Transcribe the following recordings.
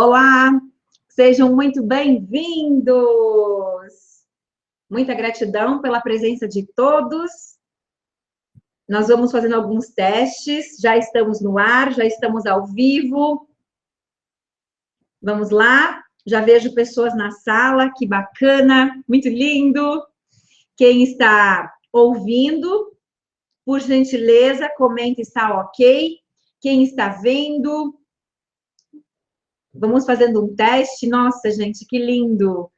Olá, sejam muito bem-vindos. Muita gratidão pela presença de todos. Nós vamos fazendo alguns testes, já estamos no ar, já estamos ao vivo. Vamos lá, já vejo pessoas na sala, que bacana, muito lindo. Quem está ouvindo, por gentileza, comente se está ok. Quem está vendo, vamos fazendo um teste. Nossa, gente, que lindo.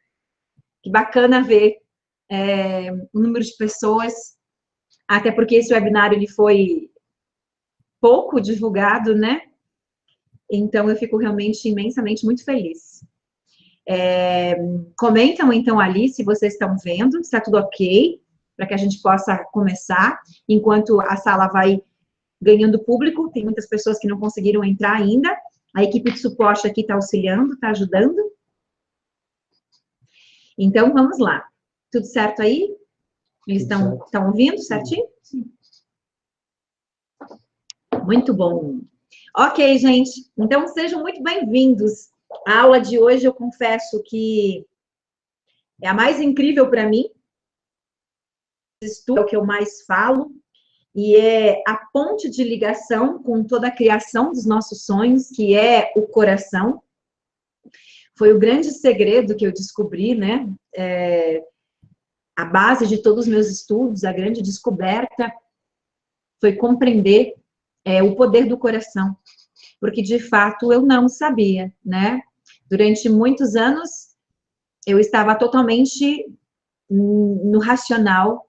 Que bacana ver o número de pessoas, até porque esse webinário ele foi pouco divulgado, né? Então, eu fico realmente imensamente muito feliz. Comentam, então, ali, se vocês estão vendo, se está tudo ok, para que a gente possa começar. Enquanto a sala vai ganhando público, tem muitas pessoas que não conseguiram entrar ainda. A equipe de suporte aqui está auxiliando, está ajudando. Então, vamos lá. Tudo certo aí? Eles estão ouvindo certinho? Sim. Muito bom. Ok, gente. Então, sejam muito bem-vindos. A aula de hoje, eu confesso que é a mais incrível para mim. É o que eu mais falo. E é a ponte de ligação com toda a criação dos nossos sonhos, que é o coração. Foi o grande segredo que eu descobri, né? A base de todos os meus estudos, a grande descoberta foi compreender o poder do coração, porque de fato eu não sabia, né? Durante muitos anos eu estava totalmente no racional,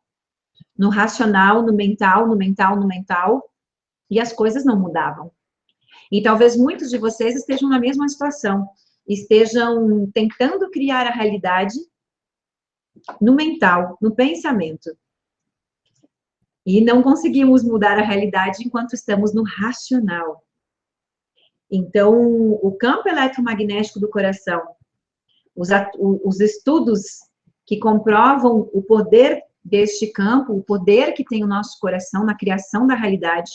no mental, e as coisas não mudavam. E talvez muitos de vocês estejam na mesma situação, estejam tentando criar a realidade no mental, no pensamento. E não conseguimos mudar a realidade enquanto estamos no racional. Então, o campo eletromagnético do coração, os estudos que comprovam o poder deste campo, o poder que tem o nosso coração na criação da realidade,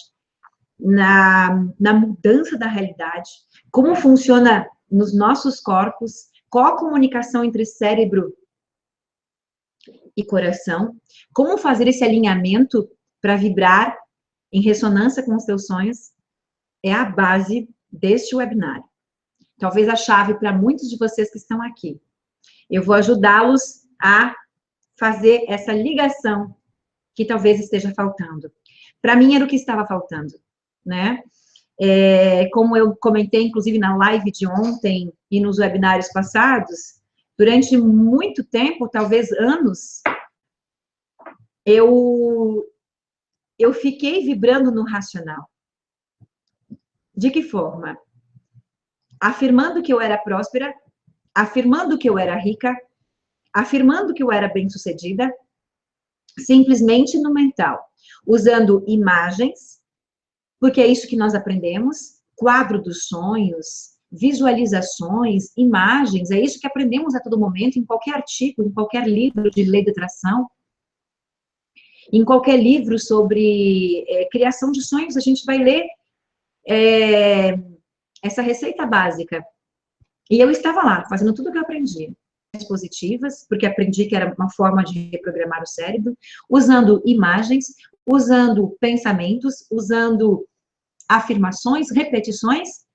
na mudança da realidade, como funciona nos nossos corpos, qual a comunicação entre cérebro e coração, como fazer esse alinhamento para vibrar em ressonância com os seus sonhos, é a base deste webinário. Talvez a chave para muitos de vocês que estão aqui. Eu vou ajudá-los a fazer essa ligação que talvez esteja faltando. Para mim era o que estava faltando, né? Como eu comentei, inclusive, na live de ontem e nos webinários passados, durante muito tempo, talvez anos, eu fiquei vibrando no racional. De que forma? Afirmando que eu era próspera, afirmando que eu era rica, afirmando que eu era bem-sucedida, simplesmente no mental, usando imagens, porque é isso que nós aprendemos, quadro dos sonhos, visualizações, imagens, é isso que aprendemos a todo momento, em qualquer artigo, em qualquer livro de lei de atração, em qualquer livro sobre criação de sonhos, a gente vai ler essa receita básica. E eu estava lá, fazendo tudo o que eu aprendi. Positivas, porque aprendi que era uma forma de reprogramar o cérebro, usando imagens, usando pensamentos, usando afirmações, repetições,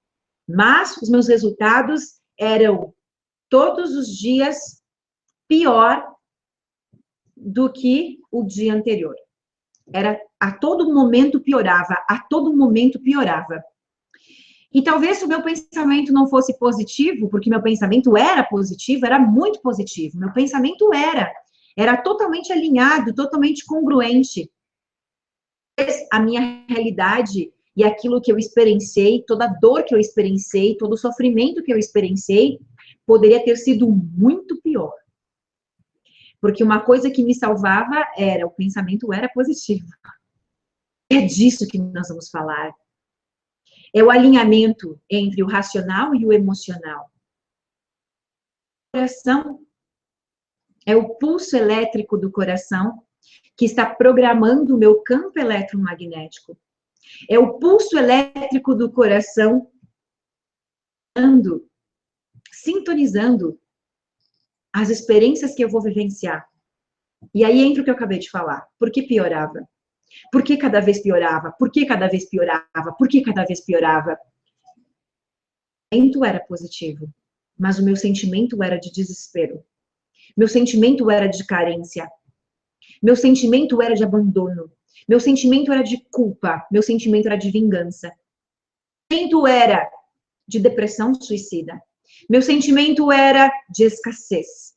mas os meus resultados eram todos os dias pior do que o dia anterior. Era a todo momento piorava, a todo momento piorava. E talvez se o meu pensamento não fosse positivo, porque meu pensamento era positivo, era muito positivo, meu pensamento era totalmente alinhado, totalmente congruente. A minha realidade e aquilo que eu experienciei, toda a dor que eu experienciei, todo o sofrimento que eu experienciei, poderia ter sido muito pior. Porque uma coisa que me salvava o pensamento era positivo. É disso que nós vamos falar. É o alinhamento entre o racional e o emocional. O coração é o pulso elétrico do coração que está programando o meu campo eletromagnético. É o pulso elétrico do coração sintonizando as experiências que eu vou vivenciar. E aí entra o que eu acabei de falar. Por que piorava? Por que cada vez piorava? Por que cada vez piorava? Por que cada vez piorava? O sentimento era positivo, mas o meu sentimento era de desespero. Meu sentimento era de carência. Meu sentimento era de abandono. Meu sentimento era de culpa. Meu sentimento era de vingança. Meu sentimento era de depressão suicida. Meu sentimento era de escassez,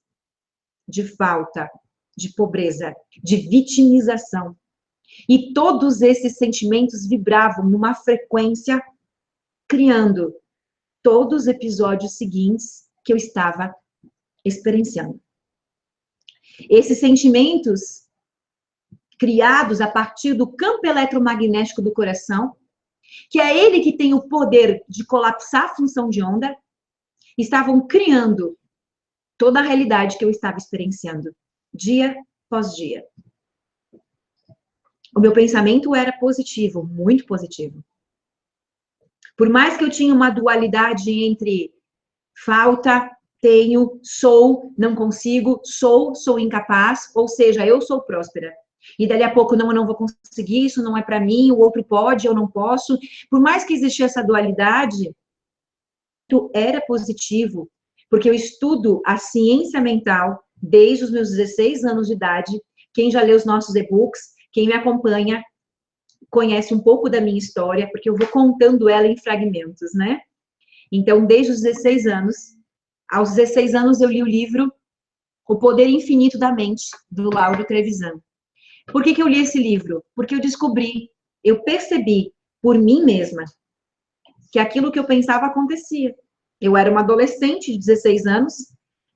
de falta, de pobreza, de vitimização. E todos esses sentimentos vibravam numa frequência, criando todos os episódios seguintes que eu estava experienciando. Esses sentimentos, criados a partir do campo eletromagnético do coração, que é ele que tem o poder de colapsar a função de onda, estavam criando toda a realidade que eu estava experienciando, dia após dia. O meu pensamento era positivo, muito positivo. Por mais que eu tinha uma dualidade entre falta, tenho, sou, não consigo, sou incapaz, ou seja, eu sou próspera. E dali a pouco, não, eu não vou conseguir, isso não é para mim, o outro pode, eu não posso. Por mais que existia essa dualidade, era positivo, porque eu estudo a ciência mental desde os meus 16 anos de idade. Quem já leu os nossos e-books, quem me acompanha, conhece um pouco da minha história, porque eu vou contando ela em fragmentos, né? Então, desde os 16 anos, aos 16 anos eu li o livro O Poder Infinito da Mente, do Lauro Trevisan. Por que eu li esse livro? Porque eu descobri, eu percebi por mim mesma que aquilo que eu pensava acontecia. Eu era uma adolescente de 16 anos,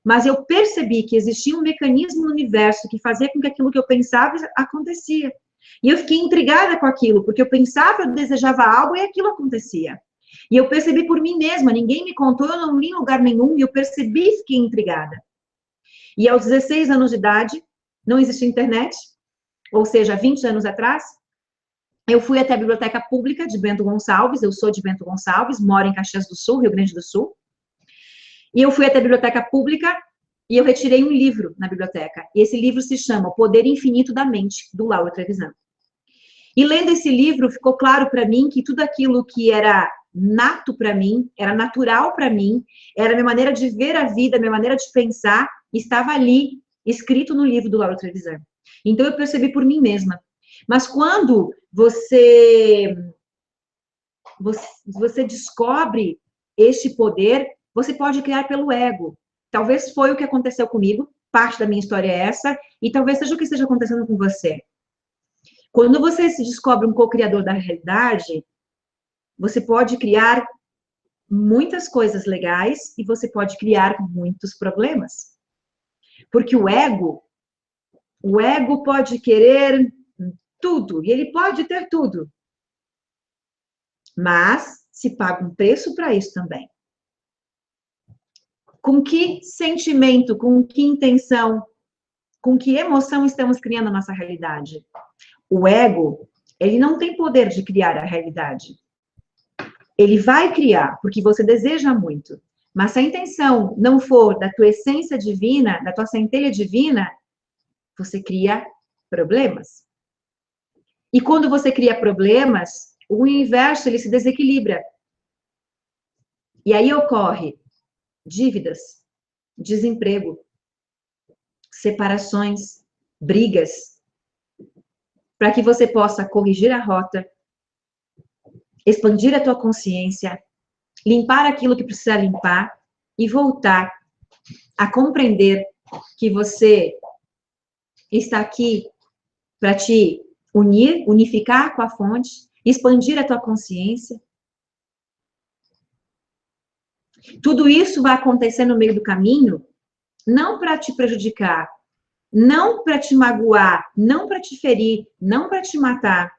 mas eu percebi que existia um mecanismo no universo que fazia com que aquilo que eu pensava acontecia. E eu fiquei intrigada com aquilo, porque eu pensava, eu desejava algo e aquilo acontecia. E eu percebi por mim mesma, ninguém me contou, eu não li em lugar nenhum, e eu percebi e fiquei intrigada. E aos 16 anos de idade, não existia internet, ou seja, 20 anos atrás, eu fui até a Biblioteca Pública de Bento Gonçalves, eu sou de Bento Gonçalves, moro em Caxias do Sul, Rio Grande do Sul, e eu fui até a Biblioteca Pública e eu retirei um livro na biblioteca, e esse livro se chama O Poder Infinito da Mente, do Lauro Trevisan. E lendo esse livro, ficou claro para mim que tudo aquilo que era nato para mim, era natural para mim, era a minha maneira de ver a vida, a minha maneira de pensar, estava ali, escrito no livro do Lauro Trevisan. Então, eu percebi por mim mesma. Mas quando você descobre este poder, você pode criar pelo ego. Talvez foi o que aconteceu comigo, parte da minha história é essa, e talvez seja o que esteja acontecendo com você. Quando você se descobre um co-criador da realidade, você pode criar muitas coisas legais e você pode criar muitos problemas. Porque o ego pode querer tudo, e ele pode ter tudo. Mas se paga um preço para isso também. Com que sentimento, com que intenção, com que emoção estamos criando a nossa realidade? O ego, ele não tem poder de criar a realidade. Ele vai criar, porque você deseja muito. Mas se a intenção não for da tua essência divina, da tua centelha divina, você cria problemas. E quando você cria problemas, o universo, ele se desequilibra. E aí ocorre dívidas, desemprego, separações, brigas, para que você possa corrigir a rota, expandir a tua consciência, limpar aquilo que precisa limpar e voltar a compreender que você está aqui para te unir, unificar com a fonte, expandir a tua consciência. Tudo isso vai acontecer no meio do caminho, não para te prejudicar, não para te magoar, não para te ferir, não para te matar,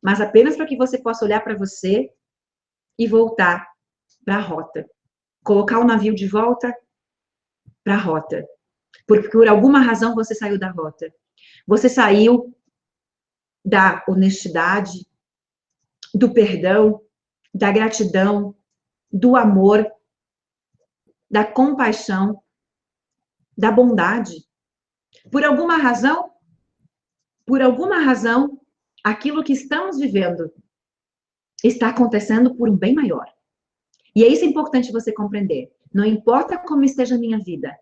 mas apenas para que você possa olhar para você e voltar para a rota. Colocar o navio de volta para a rota. Porque por alguma razão você saiu da rota. Você saiu da honestidade, do perdão, da gratidão, do amor. da compaixão, da bondade. Por alguma razão, aquilo que estamos vivendo está acontecendo por um bem maior. E é isso importante você compreender. Não importa como esteja a minha vida,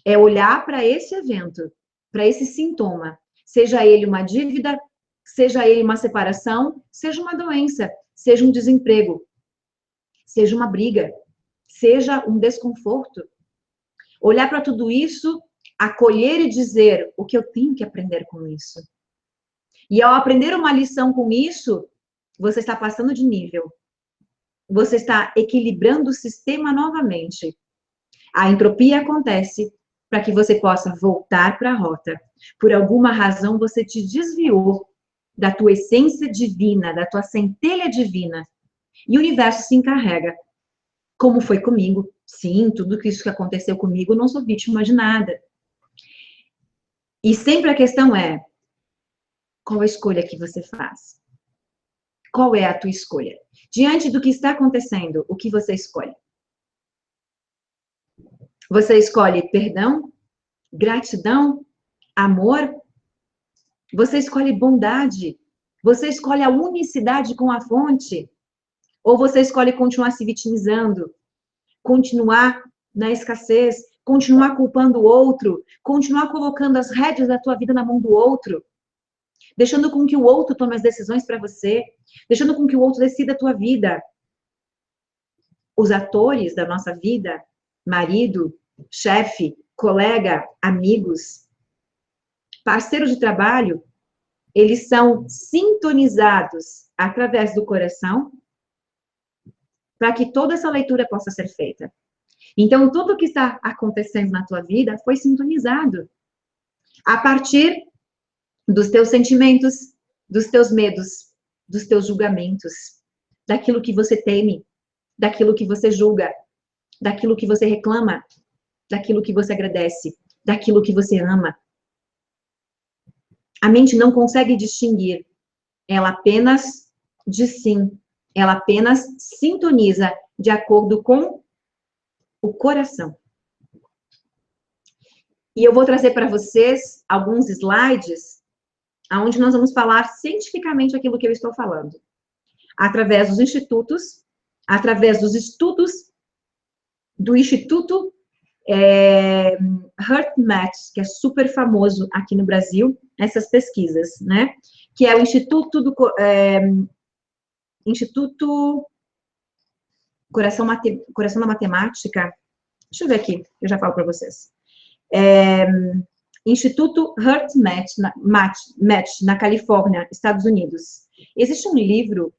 é olhar para esse evento, para esse sintoma, seja ele uma dívida, seja ele uma separação, seja uma doença, seja um desemprego, seja uma briga, seja um desconforto. Olhar para tudo isso, acolher e dizer o que eu tenho que aprender com isso. E ao aprender uma lição com isso, você está passando de nível. Você está equilibrando o sistema novamente. A entropia acontece para que você possa voltar para a rota. Por alguma razão, você te desviou da tua essência divina, da tua centelha divina. E o universo se encarrega. Como foi comigo. Sim, tudo isso que aconteceu comigo, eu não sou vítima de nada. E sempre a questão é, qual a escolha que você faz? Qual é a tua escolha? Diante do que está acontecendo, o que você escolhe? Você escolhe perdão, gratidão, amor? Você escolhe bondade? Você escolhe a unicidade com a fonte? Ou você escolhe continuar se vitimizando? Continuar na escassez? Continuar culpando o outro? Continuar colocando as rédeas da tua vida na mão do outro? Deixando com que o outro tome as decisões para você? Deixando com que o outro decida a tua vida? Os atores da nossa vida, marido, chefe, colega, amigos, parceiros de trabalho, eles são sintonizados através do coração para que toda essa leitura possa ser feita. Então, tudo que está acontecendo na tua vida foi sintonizado a partir dos teus sentimentos, dos teus medos, dos teus julgamentos, daquilo que você teme, daquilo que você julga, daquilo que você reclama, daquilo que você agradece, daquilo que você ama. A mente não consegue distinguir. Ela apenas diz sim. Ela apenas sintoniza de acordo com o coração. E eu vou trazer para vocês alguns slides onde nós vamos falar cientificamente aquilo que eu estou falando. Através dos institutos, através dos estudos do Instituto HeartMath, que é super famoso aqui no Brasil, essas pesquisas, né? Que é o Instituto Coração da Matemática. Deixa eu ver aqui, eu já falo para vocês. Instituto HeartMath, na Califórnia, Estados Unidos. Existe um livro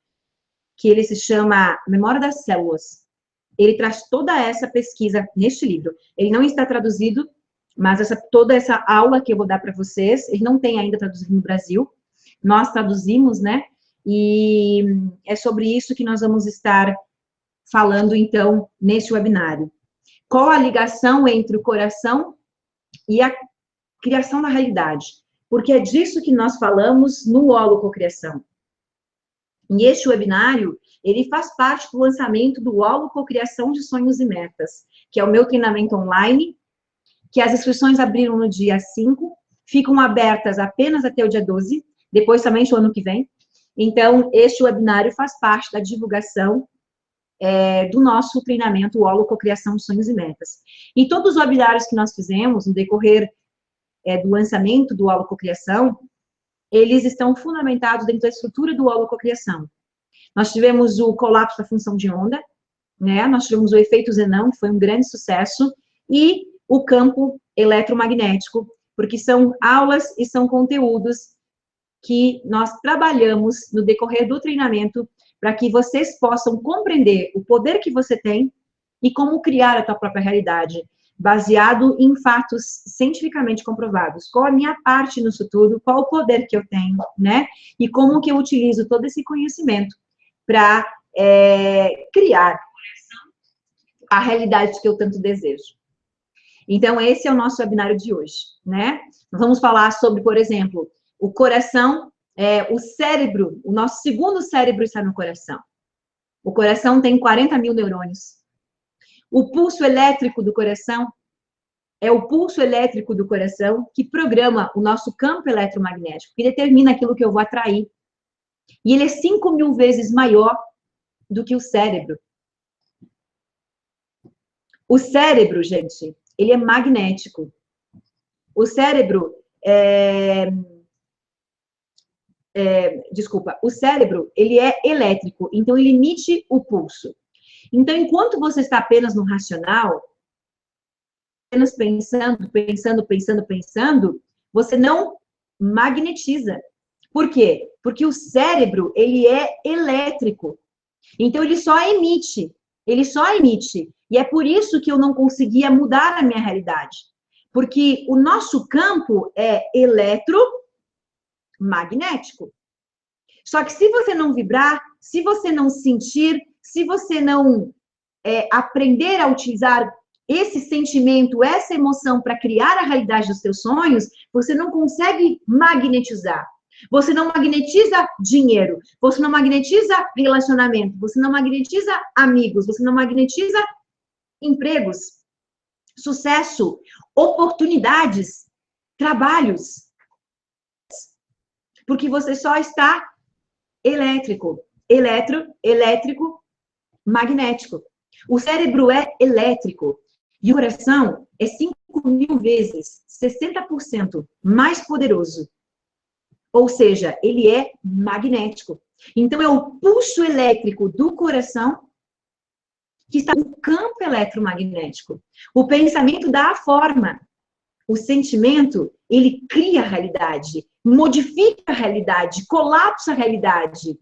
que ele se chama Memória das Células. Ele traz toda essa pesquisa neste livro. Ele não está traduzido, mas toda essa aula que eu vou dar para vocês, ele não tem ainda traduzido no Brasil. Nós traduzimos, né? E é sobre isso que nós vamos estar falando, então, neste webinário. Qual a ligação entre o coração e a criação da realidade? Porque é disso que nós falamos no Holococriação. E este webinário, ele faz parte do lançamento do Holococriação de Sonhos e Metas, que é o meu treinamento online, que as inscrições abriram no dia 5, ficam abertas apenas até o dia 12, depois somente o ano que vem. Então, este webinário faz parte da divulgação do nosso treinamento Holococriação de Sonhos e Metas. E todos os webinários que nós fizemos no decorrer do lançamento do Holococriação, eles estão fundamentados dentro da estrutura do Holococriação. Nós tivemos o colapso da função de onda, né? Nós tivemos o efeito Zenão, que foi um grande sucesso, e o campo eletromagnético, porque são aulas e são conteúdos que nós trabalhamos no decorrer do treinamento para que vocês possam compreender o poder que você tem e como criar a tua própria realidade, baseado em fatos cientificamente comprovados. Qual a minha parte nisso tudo, qual o poder que eu tenho, né? E como que eu utilizo todo esse conhecimento para criar a realidade que eu tanto desejo. Então, esse é o nosso webinário de hoje, né? Vamos falar sobre, por exemplo, o coração, o cérebro, o nosso segundo cérebro está no coração. O coração tem 40 mil neurônios. O pulso elétrico do coração é o pulso elétrico do coração que programa o nosso campo eletromagnético, que determina aquilo que eu vou atrair. E ele é 5.000 vezes maior do que o cérebro. O cérebro, gente, ele é magnético. O cérebro o cérebro, ele é elétrico, então ele emite o pulso. Então, enquanto você está apenas no racional, apenas pensando, você não magnetiza. Por quê? Porque o cérebro, ele é elétrico. Então, ele só emite. E é por isso que eu não conseguia mudar a minha realidade. Porque o nosso campo é eletromagnético. Só que se você não vibrar, se você não sentir, se você não aprender a utilizar esse sentimento, essa emoção para criar a realidade dos seus sonhos, você não consegue magnetizar. Você não magnetiza dinheiro, você não magnetiza relacionamento, você não magnetiza amigos, você não magnetiza empregos, sucesso, oportunidades, trabalhos. Porque você só está elétrico, magnético. O cérebro é elétrico e o coração é 5.000 vezes, 60% mais poderoso. Ou seja, ele é magnético. Então, é o pulso elétrico do coração que está no campo eletromagnético. O pensamento dá a forma. O sentimento, ele cria a realidade, modifica a realidade, colapsa a realidade.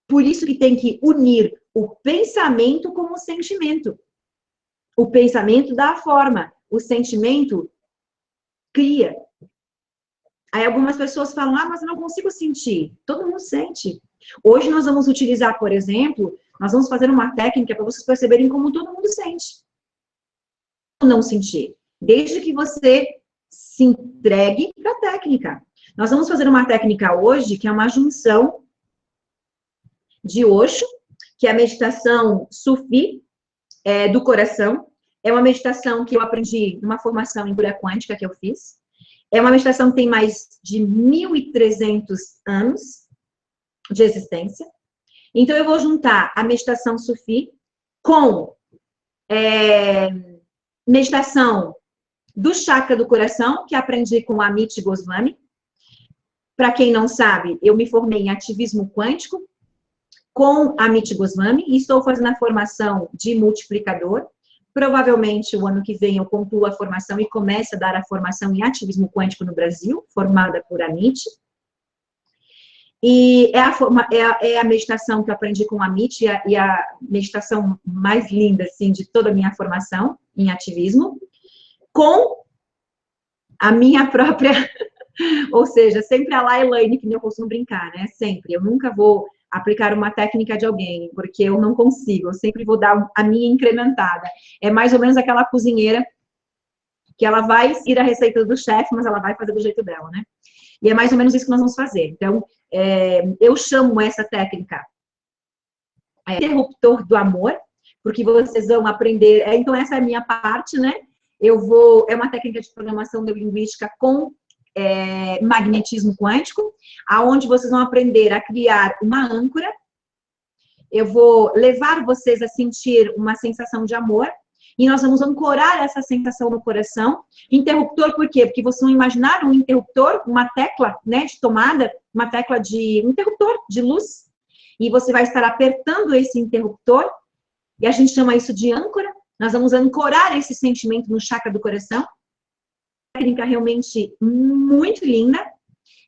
Por isso que tem que unir o pensamento com o sentimento. O pensamento dá a forma, o sentimento cria. Aí algumas pessoas falam, mas eu não consigo sentir. Todo mundo sente. Hoje nós vamos utilizar, por exemplo, nós vamos fazer uma técnica para vocês perceberem como todo mundo sente. Não sentir. Desde que você se entregue para a técnica. Nós vamos fazer uma técnica hoje, que é uma junção de Osho, que é a meditação Sufi do coração. É uma meditação que eu aprendi numa formação em cura quântica que eu fiz. É uma meditação que tem mais de 1.300 anos de existência. Então, eu vou juntar a meditação Sufi com meditação do chakra do coração, que aprendi com a Amit Goswami. Para quem não sabe, eu me formei em ativismo quântico com a Amit Goswami e estou fazendo a formação de multiplicador. Provavelmente, o ano que vem, eu concluo a formação e começo a dar a formação em ativismo quântico no Brasil, formada por Amit. E é a meditação que eu aprendi com a Amit e a meditação mais linda, assim, de toda a minha formação em ativismo, com a minha própria... Ou seja, sempre a lá Elaine, que eu costumo brincar, né? Sempre. Eu nunca vou aplicar uma técnica de alguém, porque eu não consigo. Eu sempre vou dar a minha incrementada. É mais ou menos aquela cozinheira que ela vai seguir a receita do chefe, mas ela vai fazer do jeito dela, né? E é mais ou menos isso que nós vamos fazer. Então, eu chamo essa técnica interruptor do amor, porque vocês vão aprender... Então, essa é a minha parte, né? É uma técnica de programação neurolinguística com magnetismo quântico, aonde vocês vão aprender a criar uma âncora. Eu vou levar vocês a sentir uma sensação de amor, e nós vamos ancorar essa sensação no coração. Interruptor, por quê? Porque vocês vão imaginar um interruptor, uma tecla, né, de tomada, uma tecla de interruptor de luz, e você vai estar apertando esse interruptor, e a gente chama isso de âncora. Nós vamos ancorar esse sentimento no chakra do coração. Técnica realmente muito linda,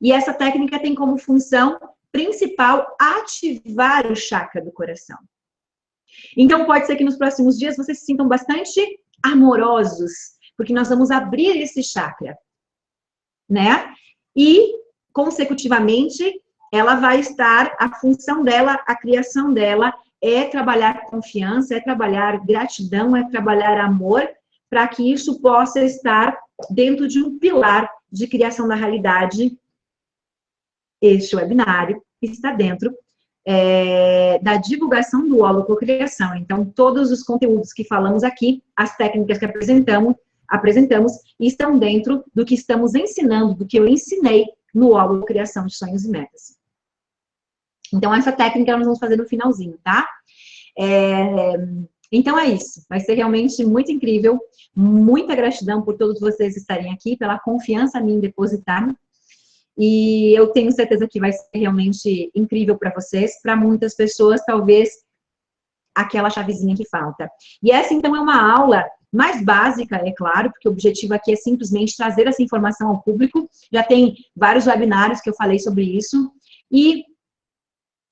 e essa técnica tem como função principal ativar o chakra do coração. Então, pode ser que nos próximos dias vocês se sintam bastante amorosos, porque nós vamos abrir esse chakra, né? E, consecutivamente, ela vai estar, a função dela, a criação dela, é trabalhar confiança, é trabalhar gratidão, é trabalhar amor, para que isso possa estar dentro de um pilar de criação da realidade. Este webinário está dentro da divulgação do holococriação. Então, todos os conteúdos que falamos aqui, as técnicas que apresentamos estão dentro do que estamos ensinando, do que eu ensinei no holocriação de sonhos e metas. Então, essa técnica nós vamos fazer no finalzinho, tá? Então, é isso. Vai ser realmente muito incrível. Muita gratidão por todos vocês estarem aqui, pela confiança em mim depositada. E eu tenho certeza que vai ser realmente incrível para vocês. Para muitas pessoas, talvez, aquela chavezinha que falta. E essa, então, é uma aula mais básica, é claro, porque o objetivo aqui é simplesmente trazer essa informação ao público. Já tem vários webinários que eu falei sobre isso. E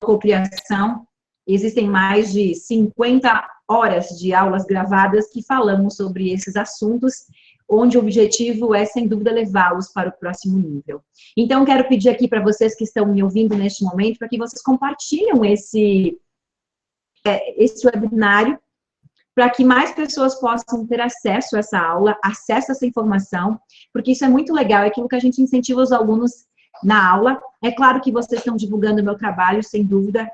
cocriação, existem mais de 50 horas de aulas gravadas que falamos sobre esses assuntos, onde o objetivo é, sem dúvida, levá-los para o próximo nível. Então, quero pedir aqui para vocês que estão me ouvindo neste momento, para que vocês compartilhem esse webinário, para que mais pessoas possam ter acesso a essa aula, acesso a essa informação, porque isso é muito legal, é aquilo que a gente incentiva os alunos na aula. É claro que vocês estão divulgando o meu trabalho, sem dúvida,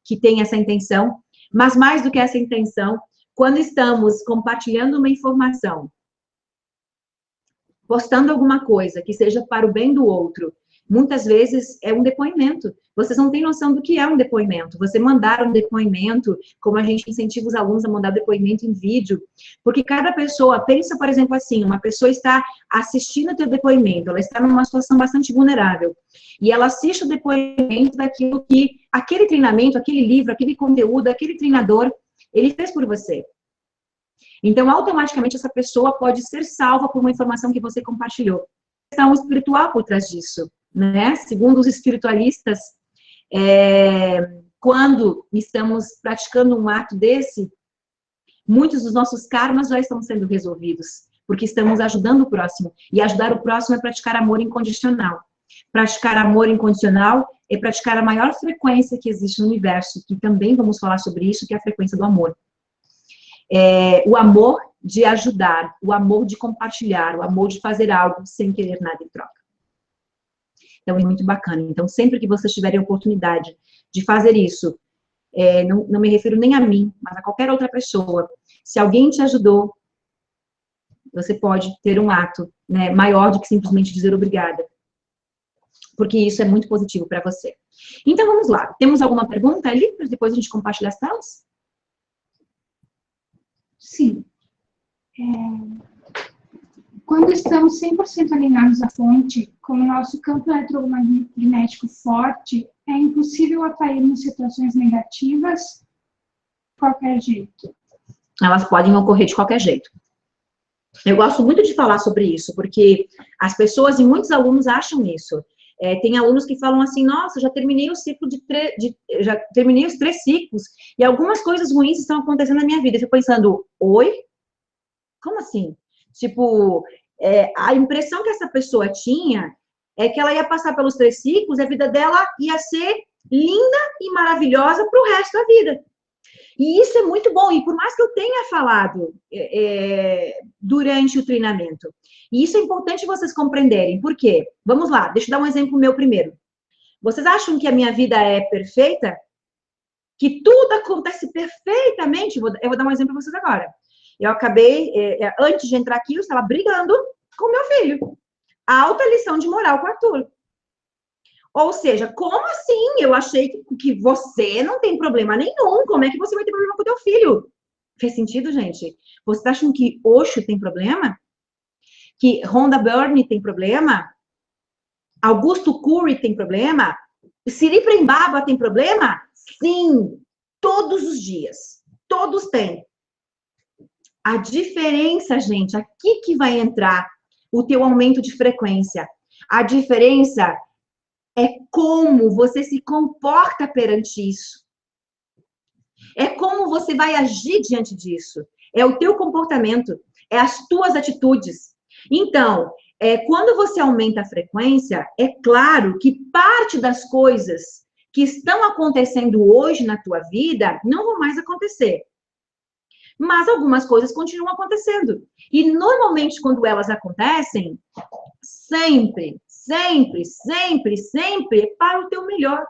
que tem essa intenção, mas mais do que essa intenção, quando estamos compartilhando uma informação, postando alguma coisa que seja para o bem do outro, muitas vezes é um depoimento. Vocês não têm noção do que é um depoimento. Você mandar um depoimento, como a gente incentiva os alunos a mandar depoimento em vídeo, porque cada pessoa, pensa, por exemplo, assim, uma pessoa está assistindo o teu depoimento, ela está numa situação bastante vulnerável, e ela assiste o depoimento daquilo que aquele treinamento, aquele livro, aquele conteúdo, aquele treinador, ele fez por você. Então, automaticamente, essa pessoa pode ser salva por uma informação que você compartilhou. A questão espiritual por trás disso, né? Segundo os espiritualistas, quando estamos praticando um ato desse, muitos dos nossos karmas já estão sendo resolvidos, porque estamos ajudando o próximo. E ajudar o próximo é praticar amor incondicional. Praticar amor incondicional é praticar a maior frequência que existe no universo, que também vamos falar sobre isso, que é a frequência do amor. O amor de ajudar, o amor de compartilhar, o amor de fazer algo sem querer nada em troca. Então, é muito bacana. Então, sempre que vocês tiverem oportunidade de fazer isso, não me refiro nem a mim, mas a qualquer outra pessoa, se alguém te ajudou, você pode ter um ato, né, maior do que simplesmente dizer obrigada. Porque isso é muito positivo para você. Então, vamos lá. Temos alguma pergunta ali, para depois a gente compartilhar as telas? Sim. Quando estamos 100% alinhados à fonte, com o nosso campo eletromagnético forte, é impossível atrairmos situações negativas de qualquer jeito. Elas podem ocorrer de qualquer jeito. Eu gosto muito de falar sobre isso, porque as pessoas e muitos alunos acham isso. Tem alunos que falam assim, nossa, já terminei o ciclo já terminei os 3 ciclos, e algumas coisas ruins estão acontecendo na minha vida. Eu fico pensando, oi? Como assim? Tipo, a impressão que essa pessoa tinha é que ela ia passar pelos 3 ciclos e a vida dela ia ser linda e maravilhosa para o resto da vida. E isso é muito bom, e por mais que eu tenha falado durante o treinamento, e isso é importante vocês compreenderem, por quê? Vamos lá, deixa eu dar um exemplo meu primeiro. Vocês acham que a minha vida é perfeita? Que tudo acontece perfeitamente? Eu vou dar um exemplo para vocês agora. Eu acabei, antes de entrar aqui, eu estava brigando com meu filho. Alta lição de moral com o Arthur. Ou seja, como assim? Eu achei que você não tem problema nenhum. Como é que você vai ter problema com o teu filho? Fez sentido, gente? Vocês acham que Osho tem problema? Que Rhonda Byrne tem problema? Augusto Curry tem problema? Siri Prembaba tem problema? Sim, todos os dias. Todos têm. A diferença, gente, aqui que vai entrar o teu aumento de frequência. A diferença é como você se comporta perante isso. É como você vai agir diante disso. É o teu comportamento, é as tuas atitudes. Então, quando você aumenta a frequência, é claro que parte das coisas que estão acontecendo hoje na tua vida não vão mais acontecer. Mas algumas coisas continuam acontecendo. E, normalmente, quando elas acontecem, sempre é para o teu melhor.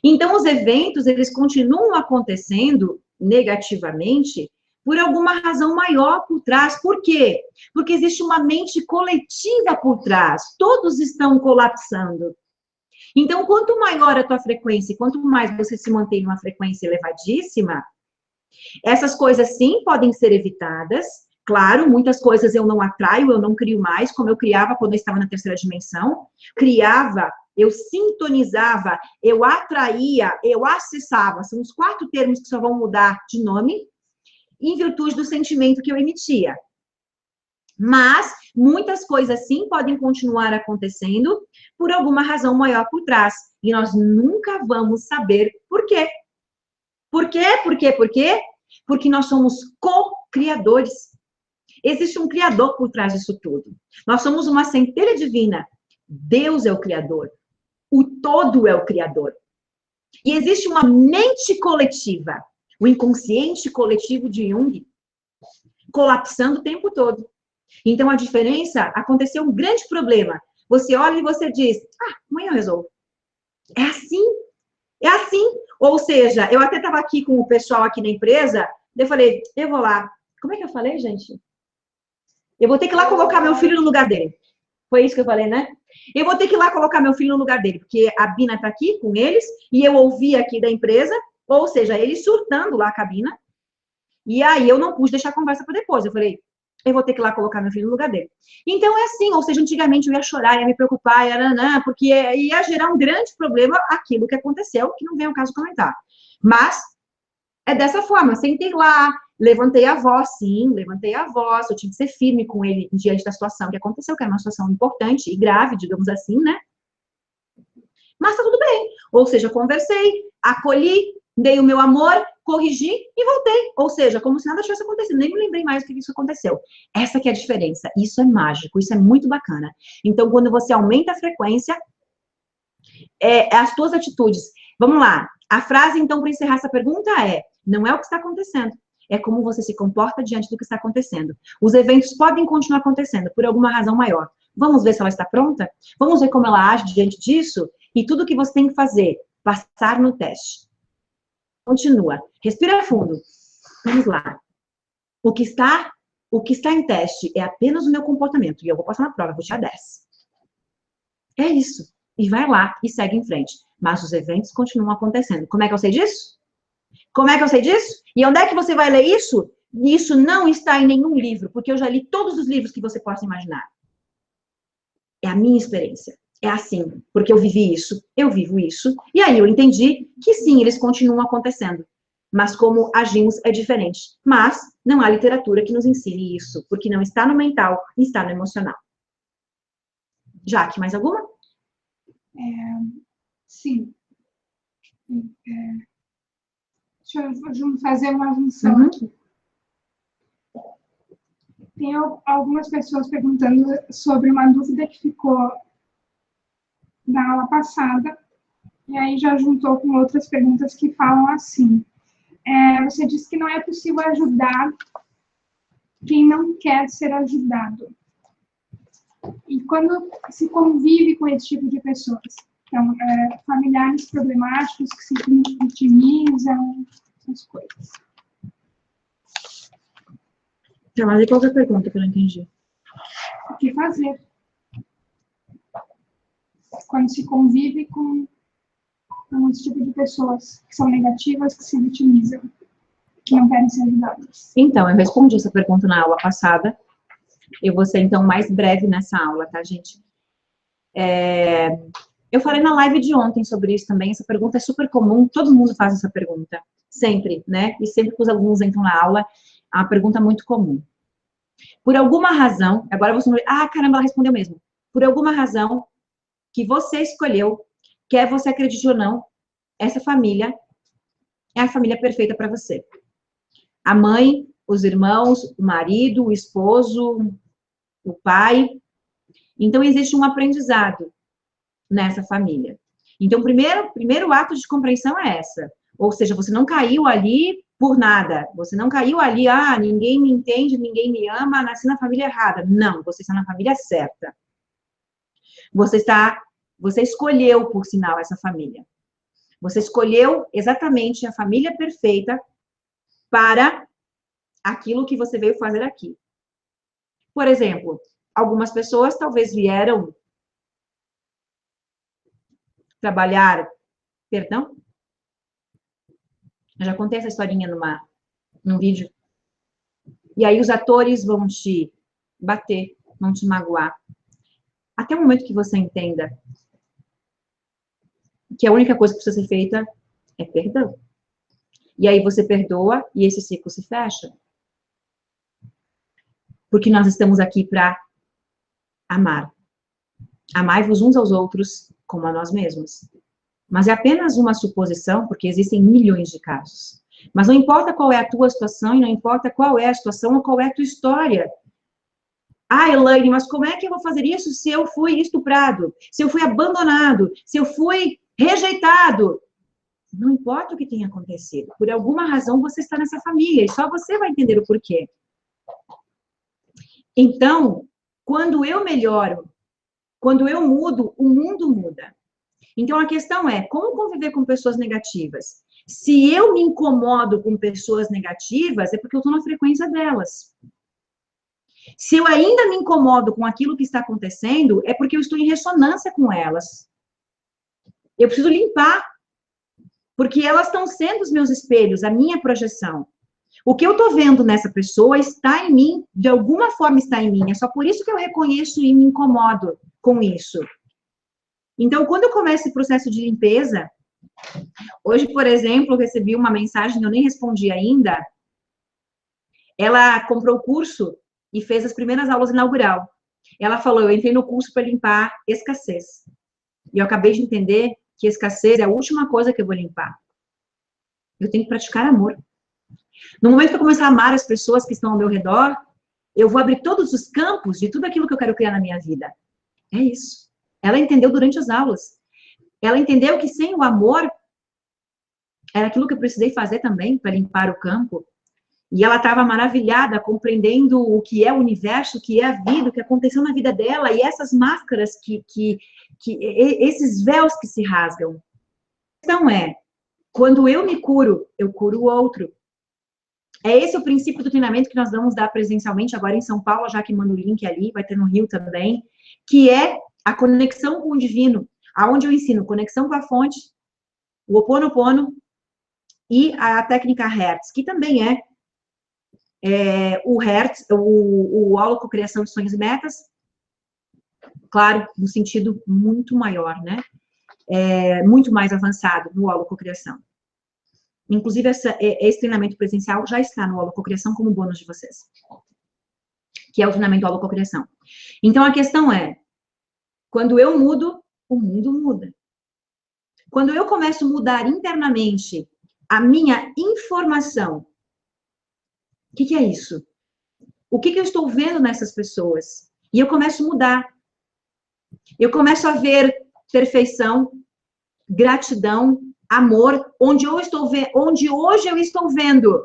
Então, os eventos, eles continuam acontecendo negativamente por alguma razão maior por trás. Por quê? Porque existe uma mente coletiva por trás. Todos estão colapsando. Então, quanto maior a tua frequência, quanto mais você se mantém numa frequência elevadíssima, essas coisas sim podem ser evitadas. Claro, muitas coisas eu não atraio, eu não crio mais, como eu criava quando eu estava na terceira dimensão. Criava, eu sintonizava, eu atraía, eu acessava. São os 4 termos que só vão mudar de nome, em virtude do sentimento que eu emitia. Mas muitas coisas sim podem continuar acontecendo por alguma razão maior por trás. E nós nunca vamos saber por quê. Por quê? Por quê? Por quê? Porque nós somos co-criadores. Existe um criador por trás disso tudo. Nós somos uma centelha divina. Deus é o criador. O todo é o criador. E existe uma mente coletiva. O inconsciente coletivo de Jung colapsando o tempo todo. Então, a diferença, aconteceu um grande problema. Você olha e você diz, amanhã eu resolvo. É assim. É assim. Ou seja, eu até estava aqui com o pessoal aqui na empresa, eu falei, eu vou lá. Como é que eu falei, gente? Eu vou ter que ir lá colocar meu filho no lugar dele. Foi isso que eu falei, né? Eu vou ter que ir lá colocar meu filho no lugar dele, porque a Bina está aqui com eles, e eu ouvi aqui da empresa, ou seja, eles surtando lá a cabina, e aí eu não pude deixar a conversa para depois. Eu falei, eu vou ter que ir lá colocar meu filho no lugar dele. Então é assim, ou seja, antigamente eu ia chorar, ia me preocupar, porque ia gerar um grande problema aquilo que aconteceu, que não vem ao caso comentar. Mas é dessa forma, sentei lá, levantei a voz, sim, levantei a voz, eu tive que ser firme com ele diante da situação que aconteceu, que era uma situação importante e grave, digamos assim, né? Mas tá tudo bem. Ou seja, conversei, acolhi, dei o meu amor, corrigi e voltei. Ou seja, como se nada tivesse acontecido. Nem me lembrei mais do que isso aconteceu. Essa que é a diferença. Isso é mágico, isso é muito bacana. Então, quando você aumenta a frequência, as tuas atitudes. Vamos lá. A frase, então, para encerrar essa pergunta é, não é o que está acontecendo. É como você se comporta diante do que está acontecendo. Os eventos podem continuar acontecendo por alguma razão maior. Vamos ver se ela está pronta? Vamos ver como ela age diante disso? E tudo que você tem que fazer, passar no teste. Continua. Respira fundo. Vamos lá. O que está em teste é apenas o meu comportamento. E eu vou passar na prova, vou tirar 10. É isso. E vai lá e segue em frente. Mas os eventos continuam acontecendo. Como é que eu sei disso? Como é que eu sei disso? E onde é que você vai ler isso? Isso não está em nenhum livro, porque eu já li todos os livros que você possa imaginar. É a minha experiência. É assim, porque eu vivi isso, eu vivo isso, e aí eu entendi que sim, eles continuam acontecendo. Mas como agimos é diferente. Mas não há literatura que nos ensine isso, porque não está no mental, está no emocional. Jaque, mais alguma? Sim. Deixa eu fazer uma junção aqui. Tem algumas pessoas perguntando sobre uma dúvida que ficou na aula passada, e aí já juntou com outras perguntas que falam assim. Você disse que não é possível ajudar quem não quer ser ajudado. E quando se convive com esse tipo de pessoas? Então, familiares problemáticos que se vitimizam, essas coisas. Tá, mas e qual é a pergunta que eu não entendi? O que fazer? Quando se convive com esse tipo de pessoas que são negativas, que se vitimizam, que não querem ser ajudadas. Então, eu respondi essa pergunta na aula passada. Eu vou ser, então, mais breve nessa aula, tá, gente? Eu falei na live de ontem sobre isso também. Essa pergunta é super comum, todo mundo faz essa pergunta. Sempre, né? E sempre que os alunos entram na aula, é uma pergunta muito comum. Por alguma razão, agora você vai dizer, caramba, ela respondeu mesmo. Por alguma razão que você escolheu, quer você acredite ou não, essa família é a família perfeita para você. A mãe, os irmãos, o marido, o esposo, o pai. Então, existe um aprendizado nessa família. Então, o primeiro ato de compreensão é essa. Ou seja, você não caiu ali por nada. Você não caiu ali, ninguém me entende, ninguém me ama, nasci na família errada. Não, você está na família certa. Você escolheu, por sinal, essa família. Você escolheu exatamente a família perfeita para aquilo que você veio fazer aqui. Por exemplo, algumas pessoas talvez vieram trabalhar, perdão? Eu já contei essa historinha num vídeo. E aí os atores vão te bater, vão te magoar. Até o momento que você entenda que a única coisa que precisa ser feita é perdão. E aí você perdoa e esse ciclo se fecha. Porque nós estamos aqui para amar. Amai-vos uns aos outros como a nós mesmos. Mas é apenas uma suposição, porque existem milhões de casos. Mas não importa qual é a tua situação, e não importa qual é a situação ou qual é a tua história. Ah, Elaine, mas como é que eu vou fazer isso se eu fui estuprado? Se eu fui abandonado? Se eu fui rejeitado? Não importa o que tenha acontecido. Por alguma razão você está nessa família e só você vai entender o porquê. Então, quando eu melhoro, quando eu mudo, o mundo muda. Então, a questão é, como conviver com pessoas negativas? Se eu me incomodo com pessoas negativas, é porque eu estou na frequência delas. Se eu ainda me incomodo com aquilo que está acontecendo, é porque eu estou em ressonância com elas. Eu preciso limpar, porque elas estão sendo os meus espelhos, a minha projeção. O que eu estou vendo nessa pessoa está em mim, de alguma forma está em mim. É só por isso que eu reconheço e me incomodo com isso. Então, quando eu começo esse processo de limpeza, hoje, por exemplo, eu recebi uma mensagem, eu nem respondi ainda. Ela comprou o curso e fez as primeiras aulas inaugural. Ela falou, eu entrei no curso para limpar escassez. E eu acabei de entender que escassez é a última coisa que eu vou limpar. Eu tenho que praticar amor. No momento que eu começar a amar as pessoas que estão ao meu redor, eu vou abrir todos os campos de tudo aquilo que eu quero criar na minha vida. É isso. Ela entendeu durante as aulas. Ela entendeu que sem o amor, era aquilo que eu precisei fazer também para limpar o campo. E ela estava maravilhada, compreendendo o que é o universo, o que é a vida, o que aconteceu na vida dela, e essas máscaras, esses véus que se rasgam. A questão é, quando eu curo o outro. É esse o princípio do treinamento que nós vamos dar presencialmente agora em São Paulo, já que manda o link ali, vai ter no Rio também, que é a conexão com o divino, aonde eu ensino conexão com a fonte, o Ho'oponopono e a técnica Hertz, que também o Hertz, o holococriação de sonhos e metas, claro, no sentido muito maior, né? Muito mais avançado no holococriação. Inclusive, esse treinamento presencial já está no holococriação como bônus de vocês, que é o treinamento holococriação. Então, a questão é, quando eu mudo, o mundo muda. Quando eu começo a mudar internamente a minha informação, o que é isso? O que eu estou vendo nessas pessoas? E eu começo a mudar. Eu começo a ver perfeição, gratidão, amor, onde hoje eu estou vendo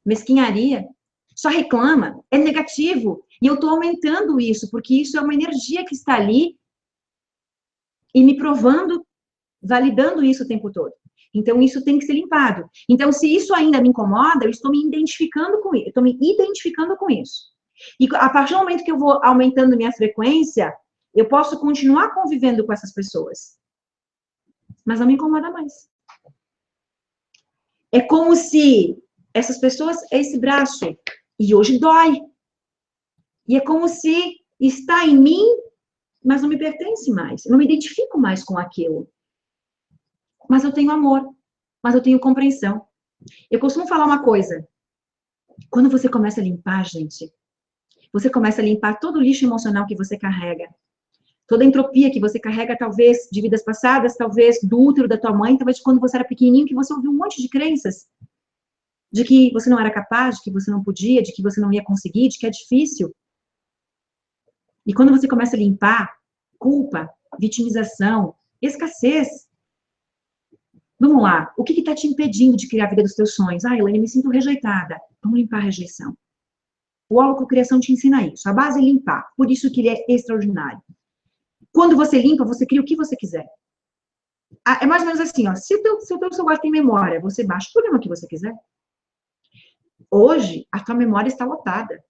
mesquinharia, só reclama, é negativo. E eu estou aumentando isso, porque isso é uma energia que está ali e me provando, validando isso o tempo todo. Então, isso tem que ser limpado. Então, se isso ainda me incomoda, eu estou me identificando com isso. Eu estou me identificando com isso. E a partir do momento que eu vou aumentando minha frequência, eu posso continuar convivendo com essas pessoas. Mas não me incomoda mais. É como se essas pessoas, esse braço, e hoje dói. E é como se está em mim, mas não me pertence mais. Eu não me identifico mais com aquilo. Mas eu tenho amor. Mas eu tenho compreensão. Eu costumo falar uma coisa. Quando você começa a limpar, gente, você começa a limpar todo o lixo emocional que você carrega. Toda a entropia que você carrega, talvez, de vidas passadas, talvez do útero da tua mãe, talvez de quando você era pequenininho, que você ouviu um monte de crenças. De que você não era capaz, de que você não podia, de que você não ia conseguir, de que é difícil. E quando você começa a limpar, culpa, vitimização, escassez. Vamos lá, o que está te impedindo de criar a vida dos teus sonhos? Ah, Elaine, me sinto rejeitada. Vamos limpar a rejeição. O holococriação te ensina isso. A base é limpar. Por isso que ele é extraordinário. Quando você limpa, você cria o que você quiser. É mais ou menos assim, ó. Se o teu celular tem memória, você baixa o programa que você quiser. Hoje, a tua memória está lotada.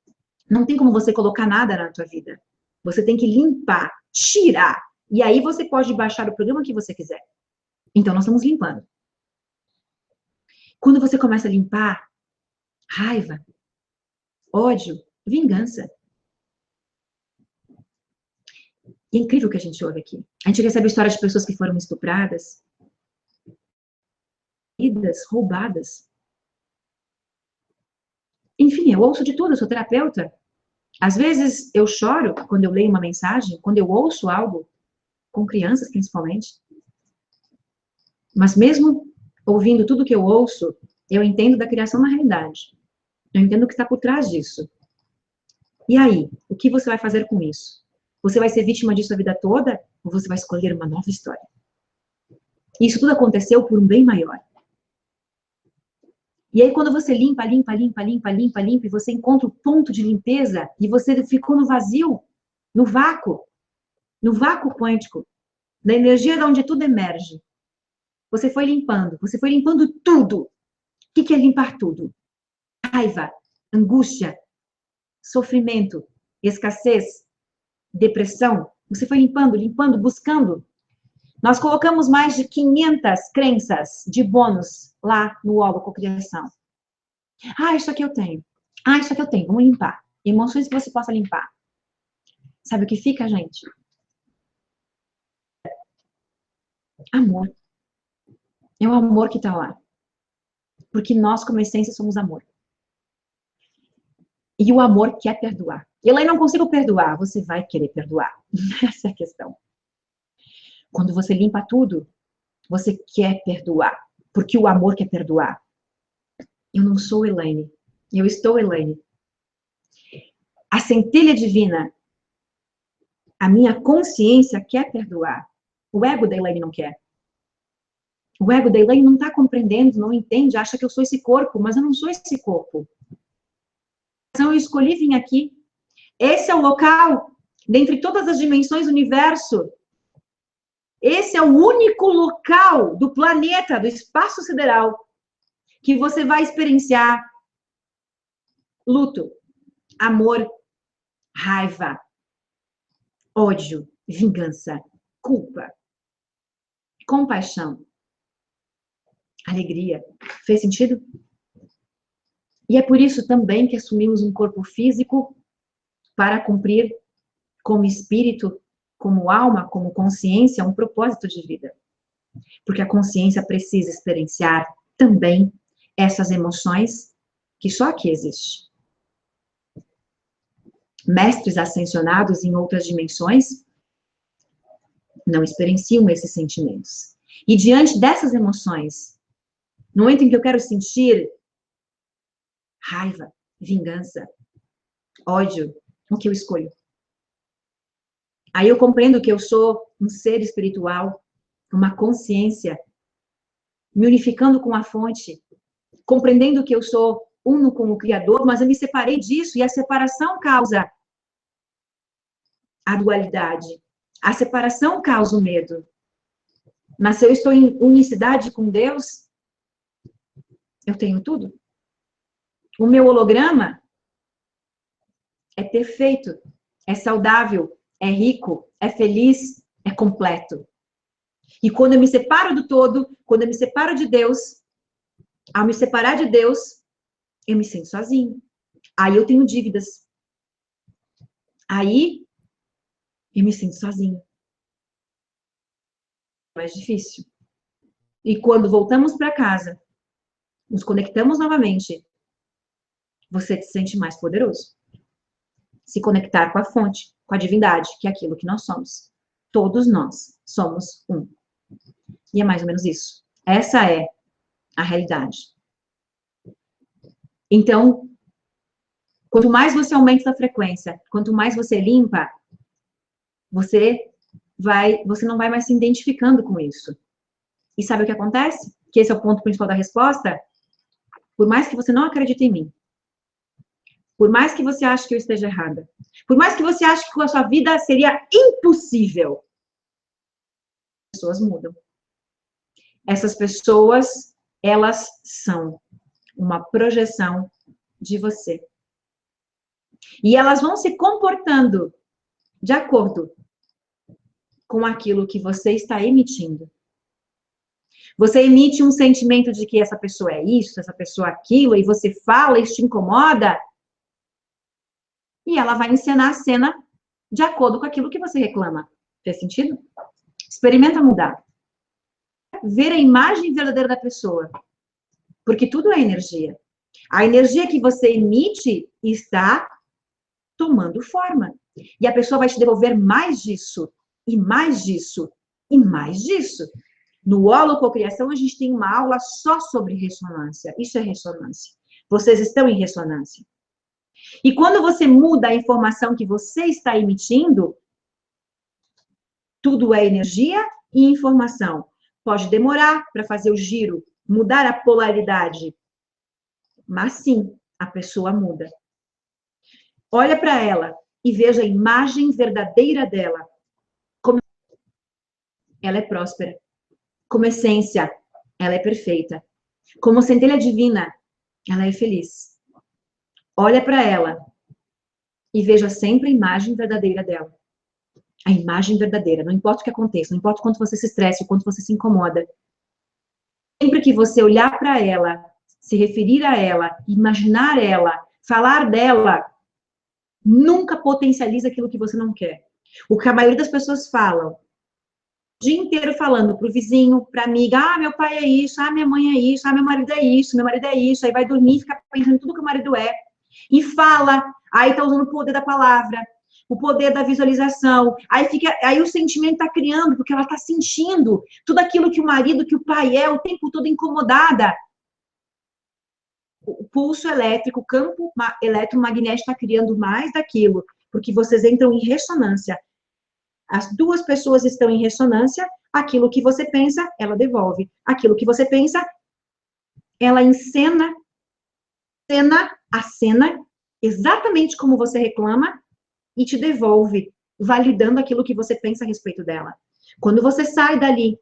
Não tem como você colocar nada na tua vida. Você tem que limpar, tirar. E aí você pode baixar o programa que você quiser. Então, nós estamos limpando. Quando você começa a limpar, raiva, ódio, vingança. E é incrível o que a gente ouve aqui. A gente recebe histórias de pessoas que foram estupradas, roubadas. Enfim, eu ouço de tudo, eu sou terapeuta. Às vezes eu choro quando eu leio uma mensagem, quando eu ouço algo, com crianças principalmente. Mas mesmo ouvindo tudo que eu ouço, eu entendo da criação na realidade. Eu entendo o que está por trás disso. E aí, o que você vai fazer com isso? Você vai ser vítima disso a vida toda? Ou você vai escolher uma nova história? Isso tudo aconteceu por um bem maior. E aí, quando você limpa, e você encontra o ponto de limpeza, e você ficou no vazio, no vácuo quântico, da energia de onde tudo emerge. Você foi limpando tudo. O que é limpar tudo? Raiva, angústia, sofrimento, escassez, depressão. Você foi limpando, buscando. Nós colocamos mais de 500 crenças de bônus lá no holococriação. Isso aqui eu tenho. Isso aqui eu tenho. Vamos limpar. Emoções que você possa limpar. Sabe o que fica, gente? Amor. É o amor que está lá. Porque nós, como essência, somos amor. E o amor quer perdoar. Eu não consigo perdoar. Você vai querer perdoar. Essa é a questão. Quando você limpa tudo, você quer perdoar. Porque o amor quer perdoar. Eu não sou Elaine. Eu estou Elaine. A centelha divina, a minha consciência quer perdoar. O ego da Elaine não quer. O ego da Elaine não está compreendendo, não entende, acha que eu sou esse corpo, mas eu não sou esse corpo. Então eu escolhi vir aqui. Esse é o local, dentre todas as dimensões do universo, esse é o único local do planeta, do espaço sideral, que você vai experienciar luto, amor, raiva, ódio, vingança, culpa, compaixão, alegria. Fez sentido? E é por isso também que assumimos um corpo físico para cumprir como espírito, como alma, como consciência, um propósito de vida. Porque a consciência precisa experienciar também essas emoções que só aqui existem. Mestres ascensionados em outras dimensões não experienciam esses sentimentos. E diante dessas emoções, no momento em que eu quero sentir raiva, vingança, ódio, o que eu escolho? Aí eu compreendo que eu sou um ser espiritual, uma consciência, me unificando com a fonte, compreendendo que eu sou uno com o Criador, mas eu me separei disso, e a separação causa a dualidade. A separação causa o medo. Mas se eu estou em unicidade com Deus, eu tenho tudo. O meu holograma é perfeito, é saudável, é rico, é feliz, é completo. E quando eu me separo do todo, quando eu me separo de Deus, ao me separar de Deus, eu me sinto sozinho. Aí eu tenho dívidas. Aí eu me sinto sozinho. É mais difícil. E quando voltamos para casa, nos conectamos novamente, você se sente mais poderoso. Se conectar com a fonte, com a divindade, que é aquilo que nós somos. Todos nós somos um. E é mais ou menos isso. Essa é a realidade. Então, quanto mais você aumenta a frequência, quanto mais você limpa, você não vai mais se identificando com isso. E sabe o que acontece? Que esse é o ponto principal da resposta. Por mais que você não acredite em mim, por mais que você ache que eu esteja errada, por mais que você ache que a sua vida seria impossível, as pessoas mudam. Essas pessoas, elas são uma projeção de você. E elas vão se comportando de acordo com aquilo que você está emitindo. Você emite um sentimento de que essa pessoa é isso, essa pessoa é aquilo, e você fala, isso te incomoda, e ela vai encenar a cena de acordo com aquilo que você reclama. Fez sentido? Experimenta mudar. Ver a imagem verdadeira da pessoa. Porque tudo é energia. A energia que você emite está tomando forma. E a pessoa vai te devolver mais disso, e mais disso, e mais disso. No Holococriação, a gente tem uma aula só sobre ressonância. Isso é ressonância. Vocês estão em ressonância. E quando você muda a informação que você está emitindo, tudo é energia e informação. Pode demorar para fazer o giro, mudar a polaridade. Mas sim, a pessoa muda. Olha para ela e veja a imagem verdadeira dela. Como ela é próspera. Como essência, ela é perfeita. Como centelha divina, ela é feliz. Olha para ela e veja sempre a imagem verdadeira dela. A imagem verdadeira, não importa o que aconteça, não importa o quanto você se estresse, o quanto você se incomoda. Sempre que você olhar para ela, se referir a ela, imaginar ela, falar dela, nunca potencializa aquilo que você não quer. O que a maioria das pessoas falam, o dia inteiro falando pro vizinho, pra amiga, ah, meu pai é isso, ah, minha mãe é isso, ah, meu marido é isso, meu marido é isso, aí vai dormir e fica pensando em tudo que o marido é, e fala, aí tá usando o poder da palavra, o poder da visualização, aí o sentimento tá criando, porque ela tá sentindo tudo aquilo que o marido, que o pai é, o tempo todo incomodada. O pulso elétrico, o campo eletromagnético está criando mais daquilo, porque vocês entram em ressonância. As duas pessoas estão em ressonância, aquilo que você pensa, ela devolve. Aquilo que você pensa, ela encena a cena exatamente como você reclama e te devolve, validando aquilo que você pensa a respeito dela. Quando você sai dali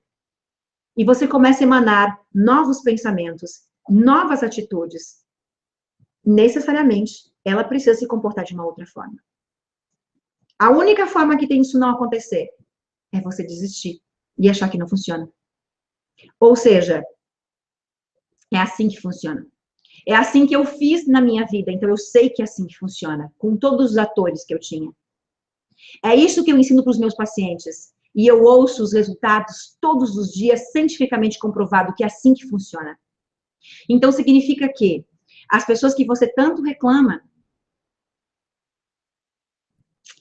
e você começa a emanar novos pensamentos, novas atitudes, necessariamente, ela precisa se comportar de uma outra forma. A única forma que tem isso não acontecer é você desistir e achar que não funciona. Ou seja, é assim que funciona. É assim que eu fiz na minha vida, então eu sei que é assim que funciona, com todos os atores que eu tinha. É isso que eu ensino para os meus pacientes. E eu ouço os resultados todos os dias, cientificamente comprovado que é assim que funciona. Então, significa que as pessoas que você tanto reclama,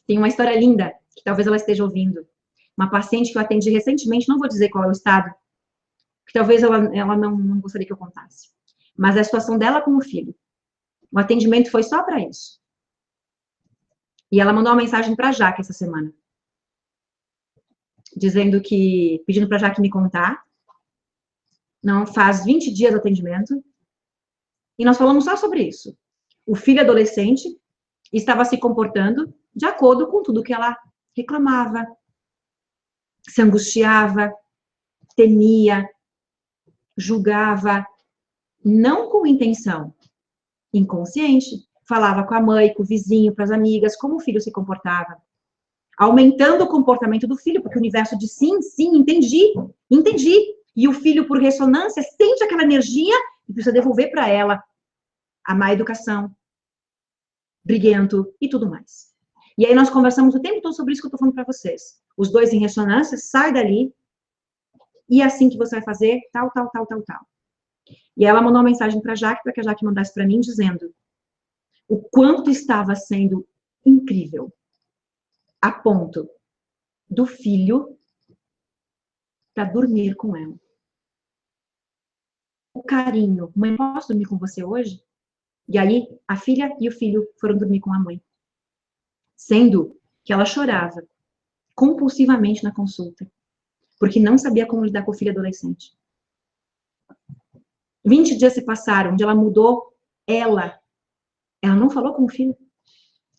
tem uma história linda, que talvez ela esteja ouvindo. Uma paciente que eu atendi recentemente, não vou dizer qual é o estado, que talvez ela não gostaria que eu contasse. Mas a situação dela com o filho. O atendimento foi só para isso. E ela mandou uma mensagem para a Jaque essa semana. Pedindo para a Jaque me contar. Não faz 20 dias do atendimento. E nós falamos só sobre isso. O filho adolescente estava se comportando de acordo com tudo que ela reclamava, se angustiava, temia, julgava, não com intenção, inconsciente. Falava com a mãe, com o vizinho, para as amigas, como o filho se comportava. Aumentando o comportamento do filho, porque o universo diz sim, sim, entendi. E o filho, por ressonância, sente aquela energia e precisa devolver para ela a má educação, briguento e tudo mais. E aí nós conversamos o tempo todo sobre isso que eu estou falando para vocês. Os dois em ressonância, sai dali, e é assim que você vai fazer, tal. E ela mandou uma mensagem para a Jaque, para que a Jaque mandasse para mim, dizendo o quanto estava sendo incrível, a ponto do filho para dormir com ela. O carinho. Mãe, posso dormir com você hoje? E aí, a filha e o filho foram dormir com a mãe. Sendo que ela chorava compulsivamente na consulta, porque não sabia como lidar com o filho adolescente. 20 dias se passaram, onde ela mudou ela. Ela não falou com o filho.